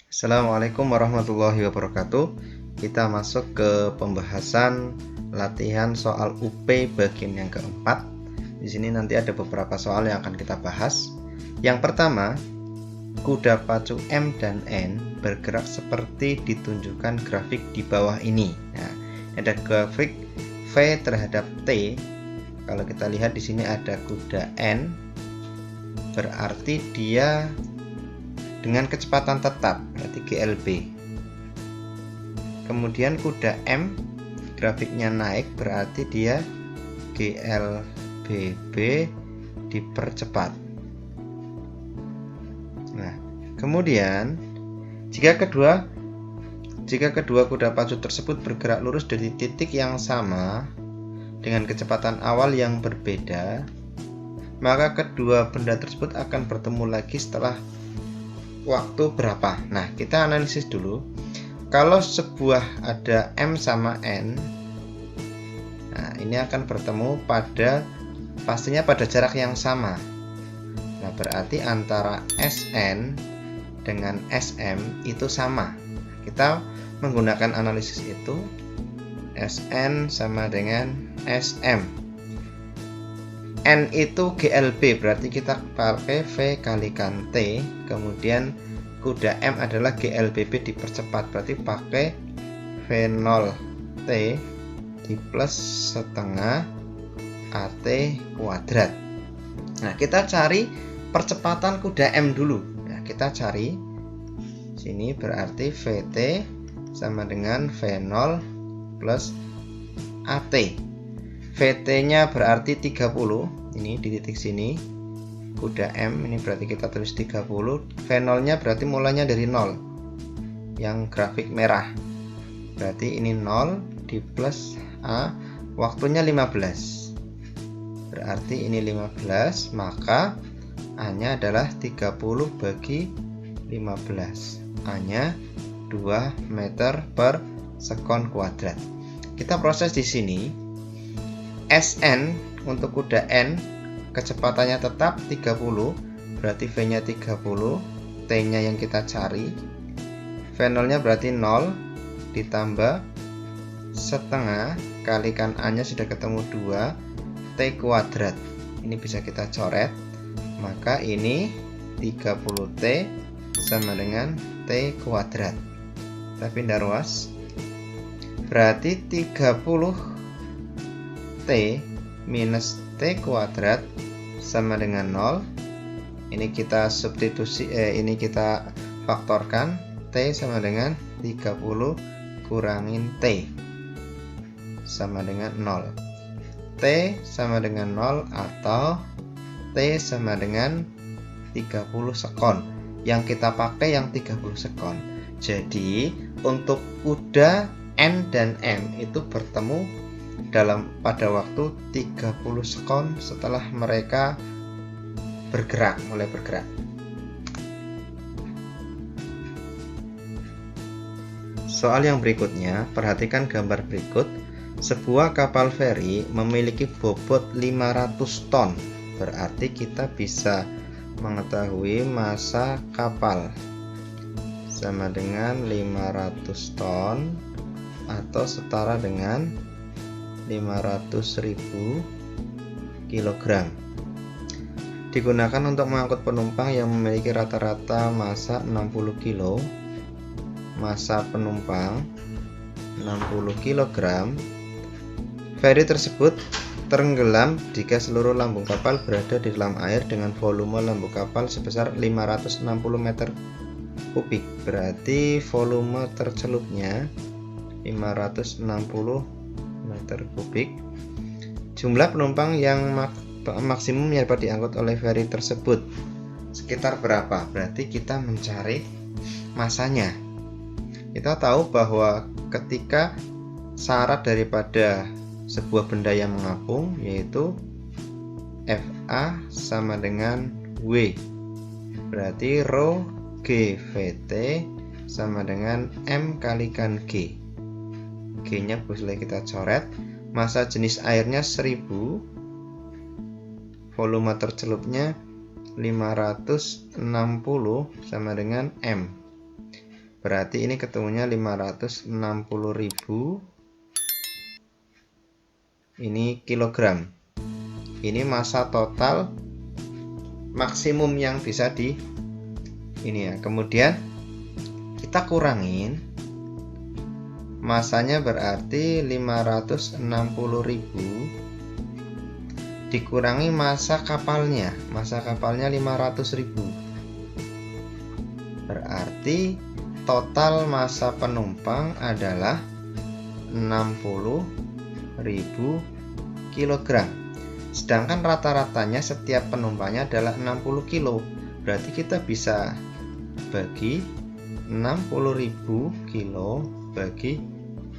Assalamualaikum warahmatullahi wabarakatuh. Kita masuk ke pembahasan latihan soal UP bagian yang keempat. Di sini nanti ada beberapa soal yang akan kita bahas. Yang pertama, kuda pacu M dan N bergerak seperti ditunjukkan grafik di bawah ini. Nah, ada grafik V terhadap T. Kalau kita lihat di sini ada kuda N, berarti dia dengan kecepatan tetap, berarti GLB. Kemudian kuda M grafiknya naik, berarti dia GLBB dipercepat. Nah, kemudian jika kedua kuda pacu tersebut bergerak lurus dari titik yang sama dengan kecepatan awal yang berbeda, maka kedua benda tersebut akan bertemu lagi setelah waktu berapa. Nah, kita analisis dulu. Kalau sebuah ada M sama N, nah ini akan bertemu pastinya pada jarak yang sama. Nah, berarti antara SN dengan SM itu sama. Kita menggunakan analisis itu. SN sama dengan SM. N itu GLB, berarti kita pakai V kalikan T. Kemudian kuda M adalah GLBB dipercepat, berarti pakai V0T di plus setengah AT kuadrat. Nah, kita cari percepatan kuda M dulu. Nah, kita cari sini, berarti VT sama dengan V0 plus AT. VT nya berarti 30, ini di titik sini. Kuda M ini berarti kita tulis 30. V0 nya berarti mulainya dari 0, yang grafik merah. Berarti ini 0 di plus A, waktunya 15. Berarti ini 15, maka A nya adalah 30 bagi 15. A nya 2 meter per sekon kuadrat. Kita proses di sini. SN untuk kuda N kecepatannya tetap 30, berarti V nya 30, T nya yang kita cari, V0 nya berarti 0 ditambah setengah kalikan A nya sudah ketemu 2 T kuadrat. Ini bisa kita coret, maka ini 30T sama dengan T kuadrat. Kita pindah ruas, berarti 30 T minus T kuadrat sama dengan 0. Ini kita substitusi, ini kita faktorkan. T sama dengan 30 kurangin T sama dengan 0. T sama dengan 0 atau T sama dengan 30 sekon. Yang kita pakai yang 30 sekon. Jadi untuk kuda N dan M itu bertemu pada waktu 30 sekon setelah mereka mulai bergerak. Soal yang berikutnya, perhatikan gambar berikut. Sebuah kapal feri memiliki bobot 500 ton. Berarti kita bisa mengetahui massa kapal sama dengan 500 ton atau setara dengan 500.000 kg. Digunakan untuk mengangkut penumpang yang memiliki rata-rata massa 60 kg. Massa penumpang 60 kg. Feri tersebut tenggelam jika seluruh lambung kapal berada di dalam air dengan volume lambung kapal sebesar 560 meter kubik. Berarti volume tercelupnya 560 meter kubik. Jumlah penumpang yang maksimum yang dapat diangkut oleh feri tersebut sekitar berapa? Berarti kita mencari masanya. Kita tahu bahwa ketika syarat daripada sebuah benda yang mengapung yaitu FA sama dengan W, berarti rho GVT sama dengan M kalikan G. G nya boleh kita coret. Massa jenis airnya 1000, volume tercelupnya 560 sama dengan M. berarti ini ketemunya 560.000 ini kilogram. Ini massa total maksimum yang bisa di ini ya. Kemudian kita kurangin masanya, berarti 560.000 dikurangi massa kapalnya. Massa kapalnya 500.000. Berarti total massa penumpang adalah 60.000 kg. Sedangkan rata-ratanya setiap penumpangnya adalah 60 kg. Berarti kita bisa bagi 60.000 kilo bagi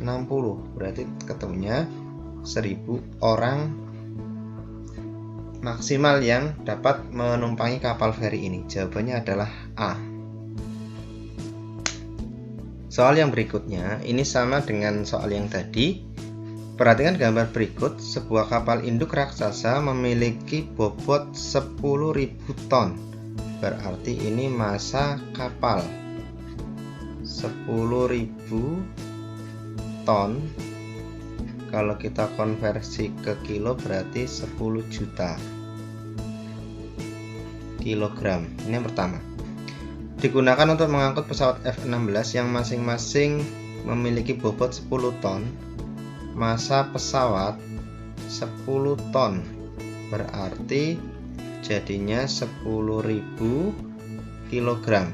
60, berarti ketemunya 1000 orang maksimal yang dapat menumpangi kapal feri ini. Jawabannya adalah A. Soal yang berikutnya ini sama dengan soal yang tadi. Perhatikan gambar berikut. Sebuah kapal induk raksasa memiliki bobot 10.000 ton. Berarti ini massa kapal 10.000 ton. Kalau kita konversi ke kilo berarti 10 juta kilogram. Ini yang pertama. Digunakan untuk mengangkut pesawat F-16 yang masing-masing memiliki bobot 10 ton. Massa pesawat 10 ton. Berarti jadinya 10.000 kilogram.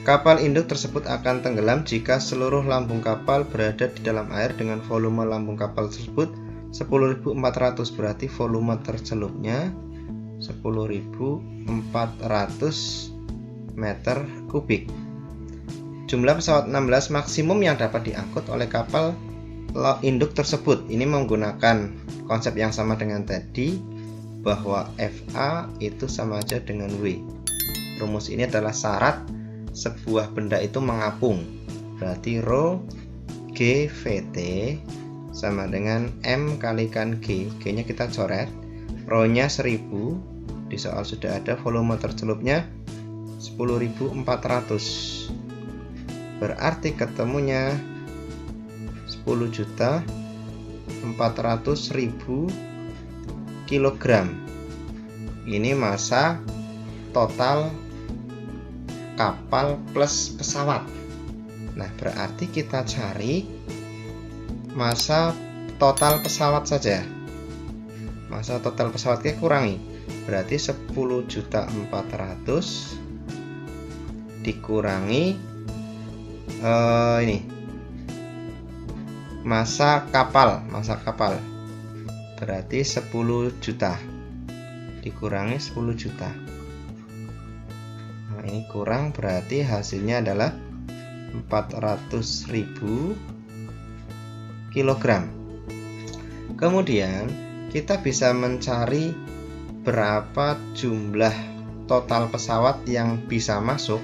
Kapal induk tersebut akan tenggelam jika seluruh lambung kapal berada di dalam air dengan volume lambung kapal tersebut 10.400. Berarti volume tercelupnya 10.400 meter kubik. Jumlah pesawat 16 maksimum yang dapat diangkut oleh kapal induk tersebut. Ini menggunakan konsep yang sama dengan tadi, bahwa FA itu sama aja dengan W. Rumus ini adalah syarat sebuah benda itu mengapung. Berarti rho G VT sama dengan M kalikan G. G nya kita coret, rho nya 1000, di soal sudah ada, volume tercelupnya 10.400. Berarti ketemunya 10.400.000 kilogram. Ini massa total kapal plus pesawat. Nah, berarti kita cari massa total pesawat saja. Massa total pesawat kita kurangi. Berarti 10.400.000 dikurangi ini massa kapal, berarti 10 juta dikurangi 10 juta. Nah, ini kurang, berarti hasilnya adalah 400.000 kilogram. Kemudian kita bisa mencari berapa jumlah total pesawat yang bisa masuk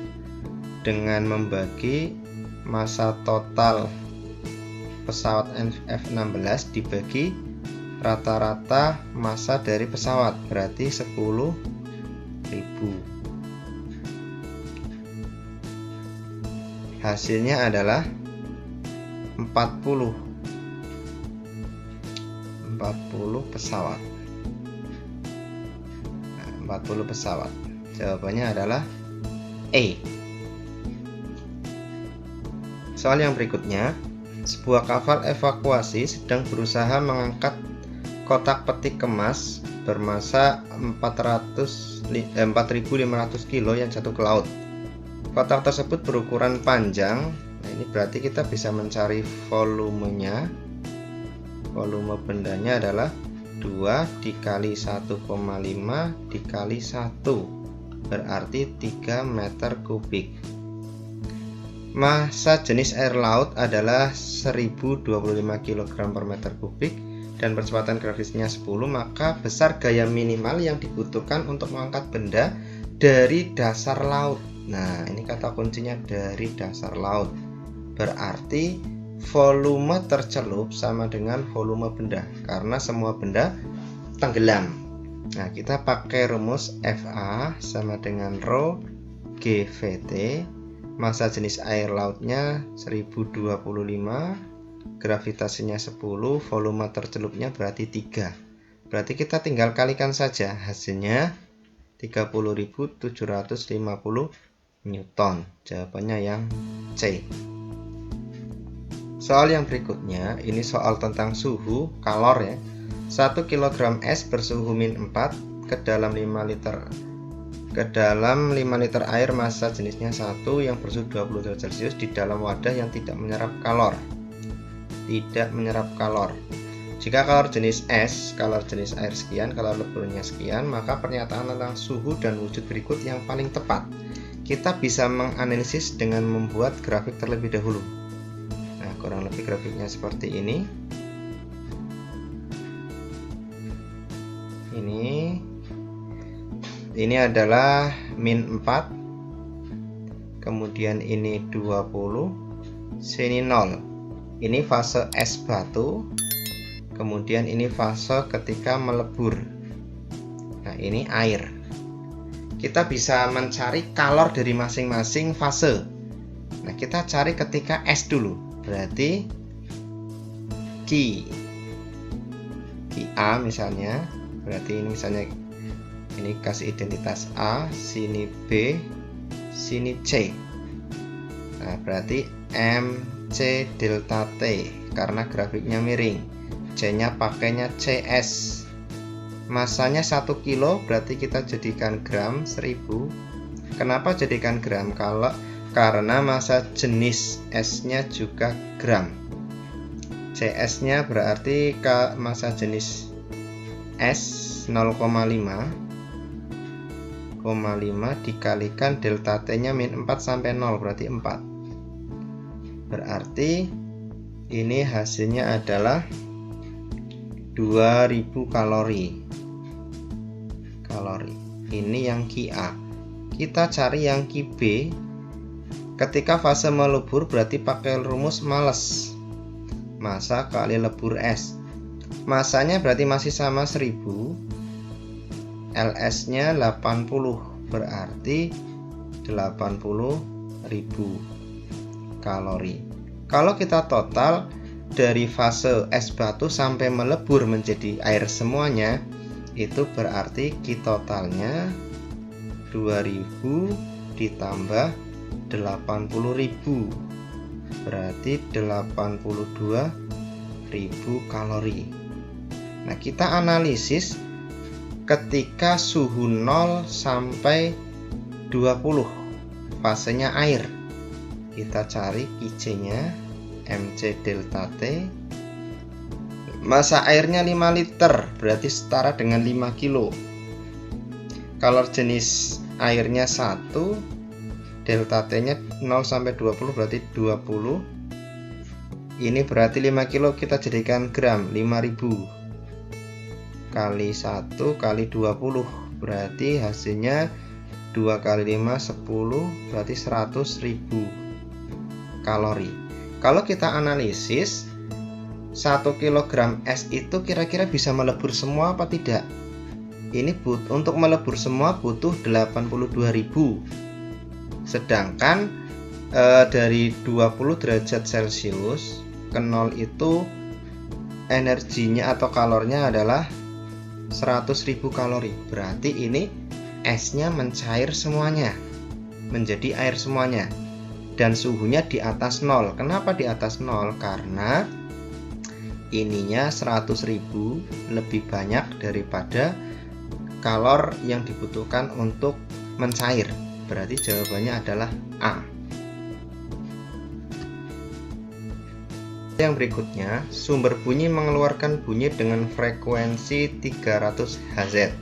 dengan membagi massa total pesawat F-16 dibagi rata-rata massa dari pesawat, berarti 10.000. Hasilnya adalah 40 pesawat. 40 pesawat. Jawabannya adalah E. Soal yang berikutnya, sebuah kapal evakuasi sedang berusaha mengangkat kotak peti kemas bermassa 4.500 kilo yang jatuh ke laut. Kotak tersebut berukuran panjang. Nah, ini berarti kita bisa mencari volumenya. Volume bendanya adalah 2 dikali 1,5 dikali 1, berarti 3 meter kubik. Massa jenis air laut adalah 1025 kg per meter kubik dan percepatan gravitasnya 10, maka besar gaya minimal yang dibutuhkan untuk mengangkat benda dari dasar laut. Nah, ini kata kuncinya, dari dasar laut. Berarti volume tercelup sama dengan volume benda, karena semua benda tenggelam. Nah, kita pakai rumus FA sama dengan rho G VT massa jenis air lautnya 1025, gravitasinya 10, volume tercelupnya berarti 3. Berarti kita tinggal kalikan saja, hasilnya 30.750 Newton. Jawabannya yang C. Soal yang berikutnya, ini soal tentang suhu, kalor ya. 1 kg es bersuhu -4 ke dalam 5 liter air massa jenisnya 1 yang bersuhu 20 derajat Celcius di dalam wadah yang tidak menyerap kalor. Jika kalor jenis es, kalor jenis air sekian, kalor leburnya sekian, maka pernyataan tentang suhu dan wujud berikut yang paling tepat. Kita bisa menganalisis dengan membuat grafik terlebih dahulu. Nah, kurang lebih grafiknya seperti ini. Ini adalah -4, kemudian ini 20, sini 0. Ini fase es batu, kemudian ini fase ketika melebur. Nah, ini air. Kita bisa mencari kalor dari masing-masing fase. Nah, kita cari ketika es dulu. Berarti Q A misalnya. Berarti ini misalnya ini kasih identitas A, sini B, sini C. Nah, berarti MC delta T karena grafiknya miring. C-nya pakainya CS. Masanya 1 kilo, berarti kita jadikan gram 1000. Kenapa jadikan gram? Karena massa jenis S-nya juga gram. CS-nya berarti massa jenis S 0,5 dikalikan delta T-nya -4 sampai 0 berarti 4. Berarti ini hasilnya adalah 2000 kalori. Ini yang QA. Kita cari yang QB. Ketika fase melebur berarti pakai rumus males. Massa kali lebur es. Massanya berarti masih sama 1000. LS-nya 80, berarti 80.000 kalori. Kalau kita total dari fase es batu sampai melebur menjadi air semuanya, itu berarti Q totalnya 2000 ditambah 80.000, berarti 82.000 kalori. Nah, kita analisis ketika suhu 0 sampai 20, fasenya air. Kita cari QC-nya, MC delta T. Massa airnya 5 liter, berarti setara dengan 5 kilo. Kalor jenis airnya 1, delta T-nya 0 sampai 20 berarti 20. Ini berarti 5 kilo, kita jadikan gram, 5000 kali 1 kali 20, berarti hasilnya 2 kali 5 10, berarti 100.000 kalori. Kalau kita analisis 1 kg es itu kira-kira bisa melebur semua apa tidak? Ini untuk melebur semua butuh 82.000. Sedangkan dari 20 derajat Celcius ke 0 itu energinya atau kalornya adalah 100.000 kalori. Berarti ini esnya mencair semuanya, menjadi air semuanya, dan suhunya di atas 0. Kenapa di atas 0? Karena ininya 100.000 lebih banyak daripada kalor yang dibutuhkan untuk mencair. Berarti jawabannya adalah A. Yang berikutnya, sumber bunyi mengeluarkan bunyi dengan frekuensi 300 Hz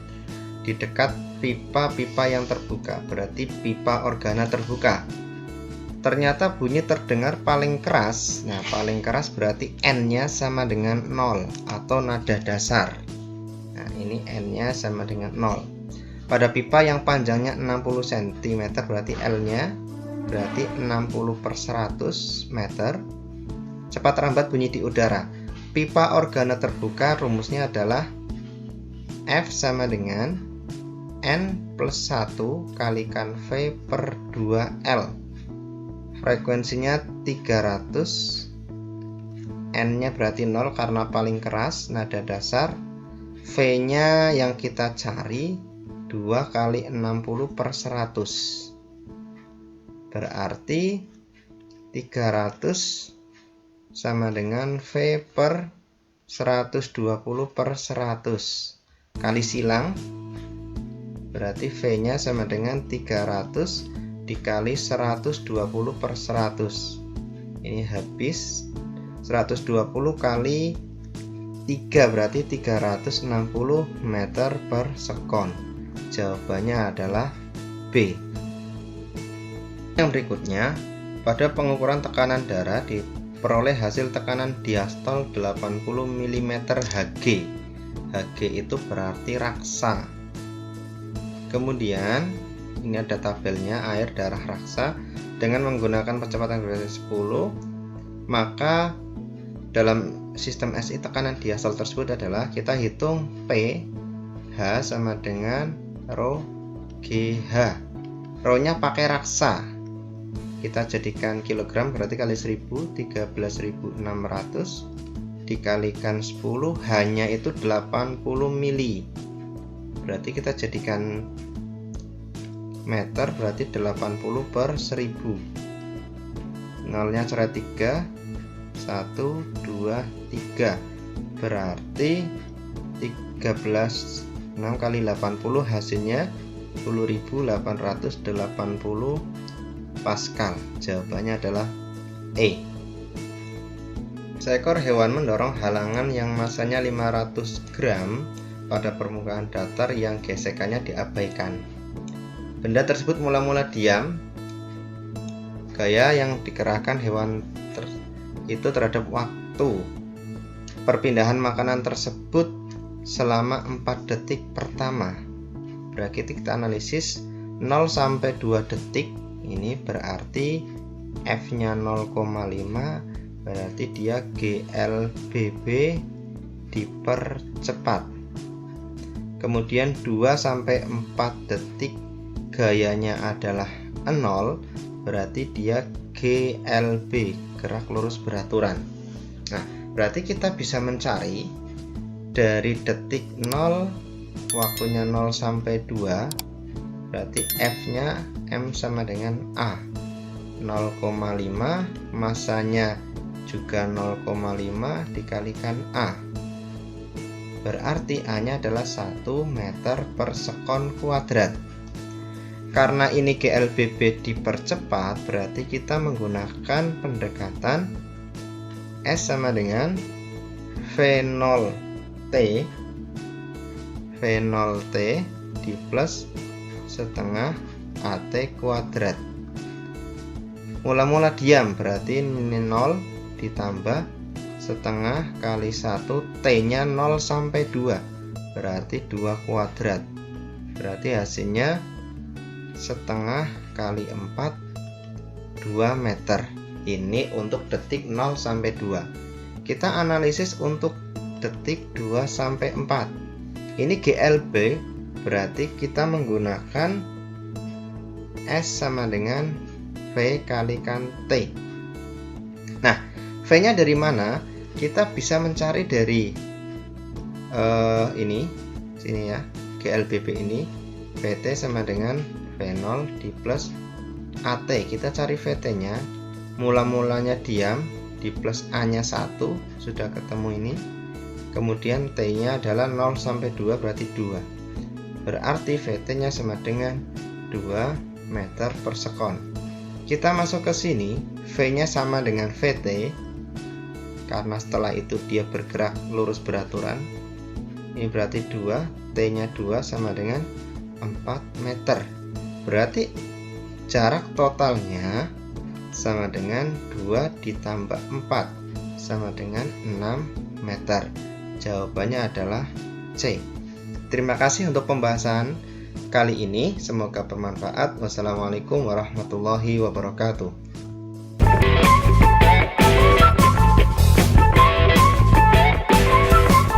di dekat pipa-pipa yang terbuka, berarti pipa organa terbuka. Ternyata bunyi terdengar paling keras. Nah, paling keras berarti N-nya sama dengan 0 atau nada dasar. Nah, ini N-nya sama dengan 0. Pada pipa yang panjangnya 60 cm, berarti L-nya berarti 60/100 meter. Cepat rambat bunyi di udara. Pipa organa terbuka rumusnya adalah F sama dengan N plus 1 kalikan V per 2L. frekuensinya 300, N-nya berarti 0 karena paling keras, nada dasar. V-nya yang kita cari 2 kali 60 per 100, berarti 300 sama dengan V per 120 per 100 kali silang, berarti V-nya sama dengan 300 dikali 120 per 100. Ini habis 120 kali 3 berarti 360 meter per sekon. Jawabannya adalah B. Yang berikutnya, pada pengukuran tekanan darah diperoleh hasil tekanan diastol 80 mm Hg. Hg itu berarti raksa. Kemudian ini ada tabelnya air darah raksa dengan menggunakan percepatan gradasi 10, maka dalam sistem SI tekanan diastol tersebut adalah kita hitung P H sama dengan rho GH. Rho nya pakai raksa, kita jadikan kilogram berarti kali 1000 13.600 dikalikan 10, hanya itu 80 mili, berarti kita jadikan meter berarti 80 per 1000. Nolnya coret 3, 1 2 3, berarti 6 kali 80 hasilnya 10.880 Pascal. Jawabannya adalah E. Seekor hewan mendorong halangan yang masanya 500 gram pada permukaan datar yang gesekannya diabaikan. Benda tersebut mula-mula diam. Gaya yang dikerahkan hewan itu terhadap waktu perpindahan makanan tersebut selama 4 detik pertama. Berarti kita analisis 0 sampai 2 detik. Ini berarti F-nya 0,5, berarti dia GLBB dipercepat. Kemudian 2 sampai 4 detik gayanya adalah 0, berarti dia GLB, gerak lurus beraturan. Nah, berarti kita bisa mencari dari detik 0, waktunya 0 sampai 2, berarti F-nya M sama dengan A. 0,5, masanya juga 0,5 dikalikan A. Berarti A-nya adalah 1 meter per sekon kuadrat. Karena ini GLBB dipercepat, berarti kita menggunakan pendekatan S sama dengan V0T di plus setengah AT kuadrat. Mula-mula diam berarti 0 ditambah setengah kali 1, T-nya 0 sampai 2, berarti 2 kuadrat. Berarti hasilnya setengah kali 4, 2 meter. Ini untuk detik 0 sampai 2. Kita analisis untuk detik 2 sampai 4. Ini GLB, berarti kita menggunakan S sama dengan V kalikan T. Nah, V-nya dari mana? Kita bisa mencari dari sini ya, GLBB ini. VT sama dengan V0 di plus AT. Kita cari VT-nya. Mula-mulanya diam, di plus A-nya 1, sudah ketemu ini. Kemudian T-nya adalah 0 sampai 2, berarti 2. Berarti VT-nya sama dengan 2 meter per sekon. Kita masuk ke sini, V-nya sama dengan VT, karena setelah itu dia bergerak lurus beraturan. Ini berarti 2, T-nya 2 sama dengan 4 meter. Berarti jarak totalnya sama dengan 2 ditambah 4 sama dengan 6 meter. Jawabannya adalah C. Terima kasih untuk pembahasan kali ini, semoga bermanfaat. Wassalamualaikum warahmatullahi wabarakatuh.